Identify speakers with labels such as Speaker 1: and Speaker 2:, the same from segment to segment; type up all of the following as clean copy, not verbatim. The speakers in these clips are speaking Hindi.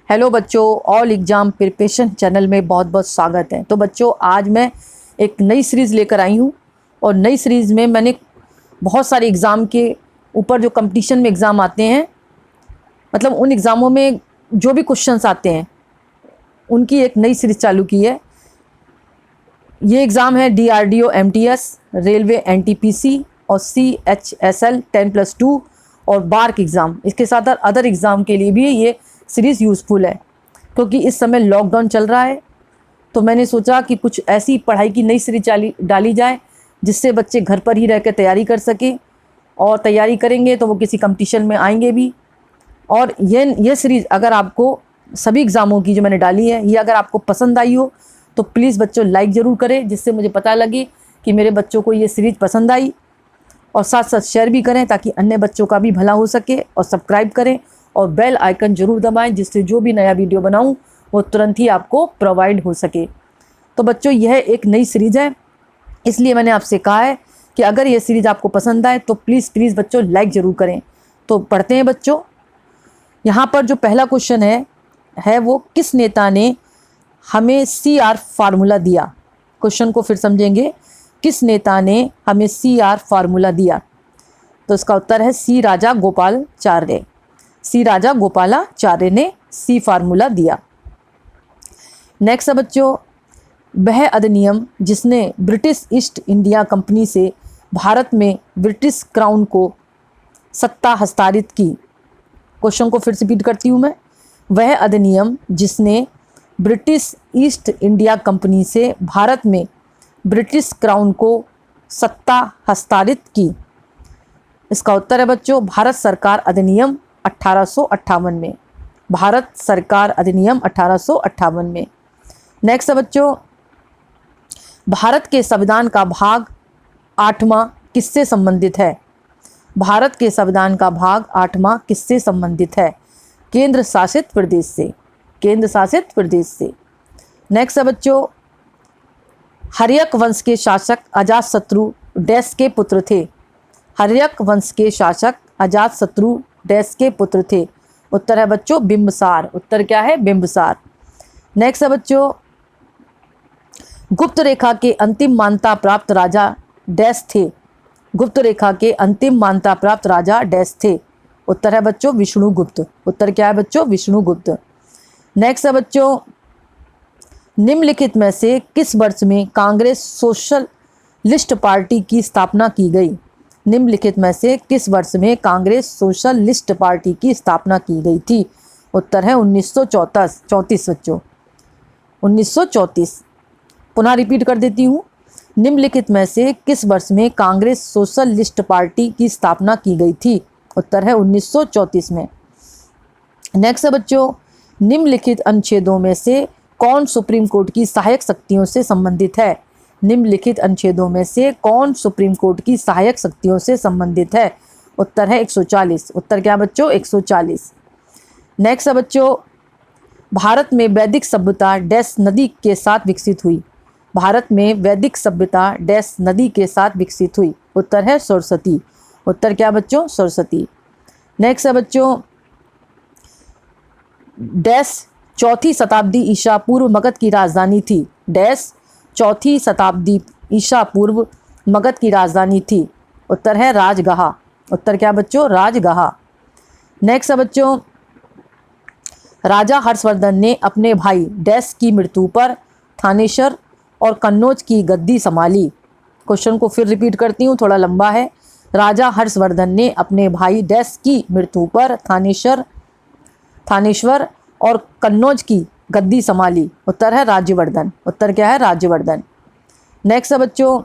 Speaker 1: हेलो बच्चों, ऑल एग्ज़ाम प्रिपरेशन चैनल में बहुत बहुत स्वागत है। तो बच्चों, आज मैं एक नई सीरीज़ लेकर आई हूँ और नई सीरीज़ में मैंने बहुत सारे एग्ज़ाम के ऊपर जो कंपटीशन में एग्ज़ाम आते हैं, मतलब उन एग्ज़ामों में जो भी क्वेश्चंस आते हैं उनकी एक नई सीरीज़ चालू की है। ये एग्ज़ाम है DRDO MTS, रेलवे NTPC और CHSL 10+2 और बार्क एग्ज़ाम। इसके साथ अदर एग्ज़ाम के लिए भी ये सीरीज़ यूज़फुल है, क्योंकि इस समय लॉकडाउन चल रहा है। तो मैंने सोचा कि कुछ ऐसी पढ़ाई की नई सीरीज डाली जाए जिससे बच्चे घर पर ही रह कर तैयारी कर सकें, और तैयारी करेंगे तो वो किसी कंपटीशन में आएंगे भी। और ये सीरीज़ अगर आपको सभी एग्ज़ामों की जो मैंने डाली है, ये अगर आपको पसंद आई हो तो प्लीज़ बच्चों लाइक ज़रूर करें, जिससे मुझे पता लगे कि मेरे बच्चों को ये सीरीज़ पसंद आई। और साथ साथ शेयर भी करें ताकि अन्य बच्चों का भी भला हो सके, और सब्सक्राइब करें और बेल आइकन ज़रूर दबाएं, जिससे जो भी नया वीडियो बनाऊं वो तुरंत ही आपको प्रोवाइड हो सके। तो बच्चों, यह एक नई सीरीज़ है, इसलिए मैंने आपसे कहा है कि अगर ये सीरीज़ आपको पसंद आए तो प्लीज़ बच्चों लाइक ज़रूर करें। तो पढ़ते हैं बच्चों। यहाँ पर जो पहला क्वेश्चन है वो किस नेता ने हमें CR फार्मूला दिया। क्वेश्चन को फिर समझेंगे, किस नेता ने हमें CR फार्मूला दिया। तो इसका उत्तर है C राजा गोपालाचार्य। C राजा गोपालाचार्य ने C फार्मूला दिया। नेक्स्ट है बच्चों, वह अधिनियम जिसने ब्रिटिश ईस्ट इंडिया कंपनी से भारत में ब्रिटिश क्राउन को सत्ता हस्तांतरित की। क्वेश्चन को फिर से रिपीट करती हूँ मैं। वह अधिनियम जिसने ब्रिटिश ईस्ट इंडिया कंपनी से भारत में ब्रिटिश क्राउन को सत्ता हस्तांतरित की। इसका उत्तर है बच्चों भारत सरकार अधिनियम 1858 में। भारत सरकार अधिनियम 1858 में। नेक्स्ट है बच्चों, भारत के संविधान का भाग 8वां किससे संबंधित है। भारत के संविधान का भाग 8वां किससे संबंधित है। केंद्र शासित प्रदेश से। केंद्र शासित प्रदेश से। नेक्स्ट है बच्चों, हर्यक वंश के शासक अजातशत्रु डैश के पुत्र थे। हर्यक वंश के शासक अजातशत्रु डैश के पुत्र थे। उत्तर है बच्चों बिंबिसार। उत्तर क्या है? बिंबिसार। नेक्स्ट है बच्चों, गुप्त रेखा के अंतिम मान्यता प्राप्त राजा डैश थे। गुप्त रेखा के अंतिम मान्यता प्राप्त राजा डैश थे। उत्तर है बच्चों विष्णुगुप्त। उत्तर क्या है बच्चों? विष्णुगुप्त। नेक्स्ट है बच्चों, निम्नलिखित में से किस वर्ष में कांग्रेस सोशलिस्ट पार्टी की स्थापना की गई। निम्नलिखित में से किस वर्ष में कांग्रेस सोशलिस्ट पार्टी की स्थापना की गई थी। उत्तर है 1934 बच्चों, 1934। पुनः रिपीट कर देती हूँ। निम्नलिखित में से किस वर्ष में कांग्रेस सोशलिस्ट पार्टी की स्थापना की गई थी। उत्तर है 1934 में। नेक्स्ट है बच्चों, निम्नलिखित अनुच्छेदों में से कौन सुप्रीम कोर्ट की सहायक शक्तियों से संबंधित है। निम्नलिखित अनुच्छेदों में से कौन सुप्रीम कोर्ट की सहायक शक्तियों से संबंधित है। उत्तर है 140। उत्तर क्या बच्चों? 140। नेक्स्ट है बच्चों, भारत में वैदिक सभ्यता डैश नदी के साथ विकसित हुई। भारत में वैदिक सभ्यता डैश नदी के साथ विकसित हुई। उत्तर है सरस्वती। उत्तर क्या बच्चों? सरस्वती। नेक्स्ट है बच्चों, डैश चौथी शताब्दी ईसा पूर्व मगध की राजधानी थी। डैश चौथी शताब्दी ईसा पूर्व मगध की राजधानी थी। उत्तर है राजगहा। उत्तर क्या बच्चों? राजगहा। नेक्स्ट है बच्चों, राजा हर्षवर्धन ने अपने भाई डैश की मृत्यु पर थानेश्वर और कन्नौज की गद्दी संभाली। क्वेश्चन को फिर रिपीट करती हूँ, थोड़ा लंबा है। राजा हर्षवर्धन ने अपने भाई डैश की मृत्यु पर थानेश्वर और कन्नौज की गद्दी संभाली। उत्तर है राज्यवर्धन। उत्तर क्या है? राज्यवर्धन। नेक्स्ट है बच्चों,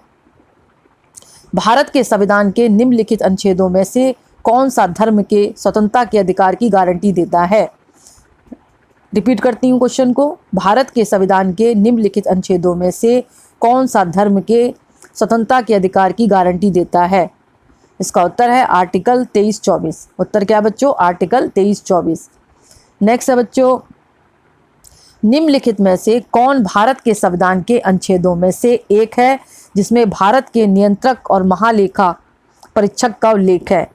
Speaker 1: भारत के संविधान के निम्नलिखित अनुच्छेदों में से कौन सा धर्म के स्वतंत्रता के अधिकार की गारंटी देता है। रिपीट करती हूँ क्वेश्चन को। भारत के संविधान के निम्नलिखित अनुच्छेदों में से कौन सा धर्म के स्वतंत्रता के अधिकार की गारंटी देता है। इसका उत्तर है आर्टिकल 23-24। उत्तर क्या बच्चों? आर्टिकल 23-24। नेक्स्ट है बच्चों, निम्नलिखित में से कौन भारत के संविधान के अनुच्छेदों में से एक है जिसमें भारत के नियंत्रक और महालेखा परीक्षक का उल्लेख है।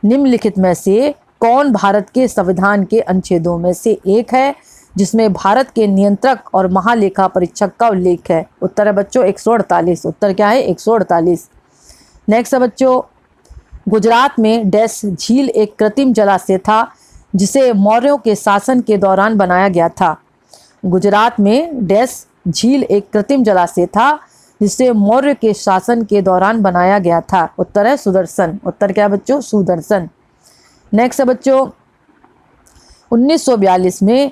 Speaker 1: निम्नलिखित में से कौन भारत के संविधान के अनुच्छेदों में से एक है जिसमें भारत के नियंत्रक और महालेखा परीक्षक का उल्लेख है? उत्तर है बच्चों 148। उत्तर क्या है? 148। नेक्स्ट है बच्चों, गुजरात में डैश झील एक कृत्रिम जलाशय था जिसे मौर्यों के शासन के दौरान बनाया गया था। गुजरात में डैश झील एक कृत्रिम जलाशय था जिसे मौर्य के शासन के दौरान बनाया गया था। उत्तर है सुदर्शन। उत्तर क्या है बच्चों? सुदर्शन। नेक्स्ट है बच्चों, 1942 में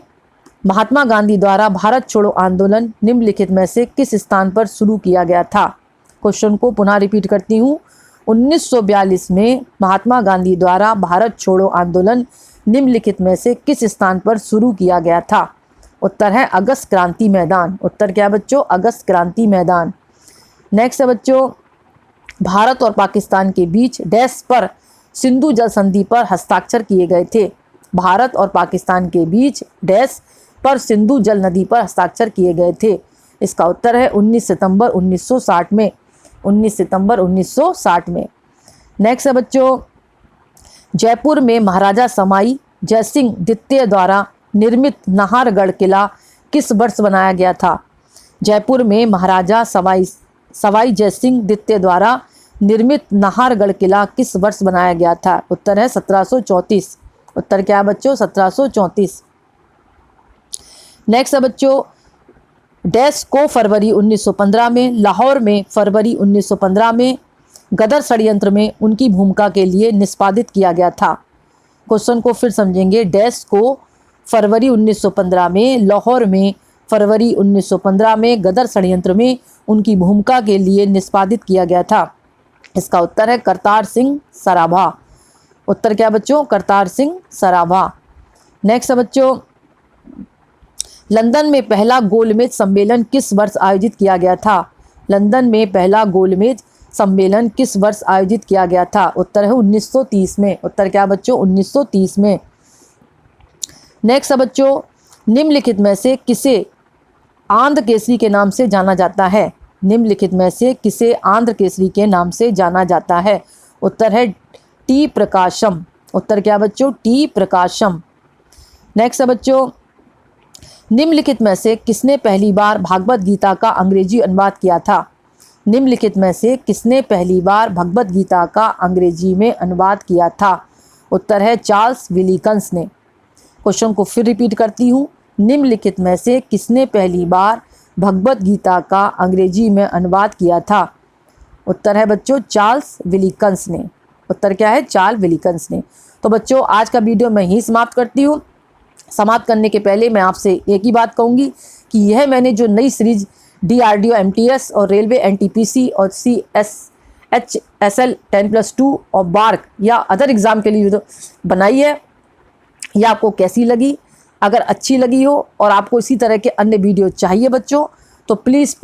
Speaker 1: महात्मा गांधी द्वारा भारत छोड़ो आंदोलन निम्नलिखित में से किस स्थान पर शुरू किया गया था? क्वेश्चन को पुनः रिपीट करती हूँ। 1942 में महात्मा गांधी द्वारा भारत छोड़ो आंदोलन निम्नलिखित में से किस स्थान पर शुरू किया गया था? उत्तर है अगस्त क्रांति मैदान। उत्तर क्या है बच्चों? अगस्त क्रांति मैदान। नेक्स्ट है बच्चों, भारत और पाकिस्तान के बीच डैश पर सिंधु जल संधि पर हस्ताक्षर किए गए थे? भारत और पाकिस्तान के बीच डैश पर सिंधु जल नदी पर हस्ताक्षर किए गए थे? इसका उत्तर है 19 सितंबर 1960 में। 19 सितंबर 1960 में। नेक्स्ट है बच्चों, जयपुर में महाराजा सवाई जयसिंह द्वितीय द्वारा निर्मित नाहरगढ़ किला किस वर्ष बनाया गया था? जयपुर में महाराजा सवाई जयसिंह द्वितीय द्वारा निर्मित नाहरगढ़ किला किस वर्ष बनाया गया था? उत्तर है 1734। उत्तर क्या है बच्चों? 1734। नेक्स्ट है बच्चों, डैश को फरवरी 1915 में लाहौर में फरवरी 1915 में गदर षड्यंत्र में उनकी भूमिका के लिए निष्पादित किया गया था? क्वेश्चन को फिर समझेंगे। डैश को फरवरी 1915 में लाहौर में फरवरी 1915 में गदर षड्यंत्र में उनकी भूमिका के लिए निष्पादित किया गया था? इसका उत्तर है करतार सिंह सराभा। उत्तर क्या बच्चों? करतार सिंह सराभा। नेक्स्ट है बच्चों, लंदन में पहला गोलमेज सम्मेलन किस वर्ष आयोजित किया गया था? लंदन में पहला गोलमेज सम्मेलन किस वर्ष आयोजित किया गया था? उत्तर है 1930 में। उत्तर क्या बच्चों? 1930 में। नेक्स्ट है बच्चों, निम्नलिखित में से किसे आंध्र केसरी के नाम से जाना जाता है? निम्नलिखित में से किसे आंध्र केसरी के नाम से जाना जाता है? उत्तर है टी प्रकाशम। उत्तर क्या बच्चों? टी प्रकाशम। नेक्स्ट है बच्चों, निम्नलिखित में से किसने पहली बार भागवत गीता का अंग्रेजी अनुवाद किया था? निम्नलिखित में से किसने पहली बार भगवत गीता का अंग्रेजी में अनुवाद किया था? उत्तर है चार्ल्स विलिकन्स ने। क्वेश्चन को फिर रिपीट करती हूँ। निम्नलिखित में से किसने पहली बार भगवत गीता का अंग्रेजी में अनुवाद किया था? उत्तर है बच्चों चार्ल्स विलिकन्स ने। उत्तर क्या है? चार्ल्स विलिकन्स ने। तो बच्चों आज का वीडियो मैं ही समाप्त करती हूँ। समाप्त करने के पहले मैं आपसे एक ही बात कहूँगी कि यह मैंने जो नई सीरीज DRDO MTS और रेलवे NTPC और CSHSL 10+2 और बार्क या अदर एग्ज़ाम के लिए जो बनाई है, यह आपको कैसी लगी? अगर अच्छी लगी हो और आपको इसी तरह के अन्य वीडियो चाहिए बच्चों, तो प्लीज़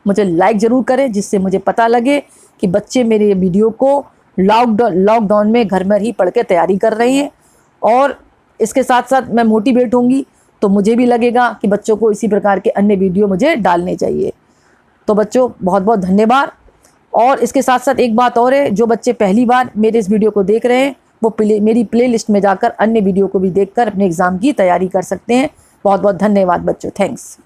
Speaker 1: मुझे लाइक ज़रूर करें, जिससे मुझे पता लगे कि बच्चे मेरे वीडियो को लॉकडाउन में घर में ही पढ़ के तैयारी कर रहे हैं। और इसके साथ साथ मैं मोटिवेट होंगी तो मुझे भी लगेगा कि बच्चों को इसी प्रकार के अन्य वीडियो मुझे डालने चाहिए। तो बच्चों बहुत बहुत धन्यवाद। और इसके साथ साथ एक बात और है, जो बच्चे पहली बार मेरे इस वीडियो को देख रहे हैं वो मेरी प्लेलिस्ट में जाकर अन्य वीडियो को भी देखकर अपने एग्ज़ाम की तैयारी कर सकते हैं। बहुत बहुत धन्यवाद बच्चों। थैंक्स।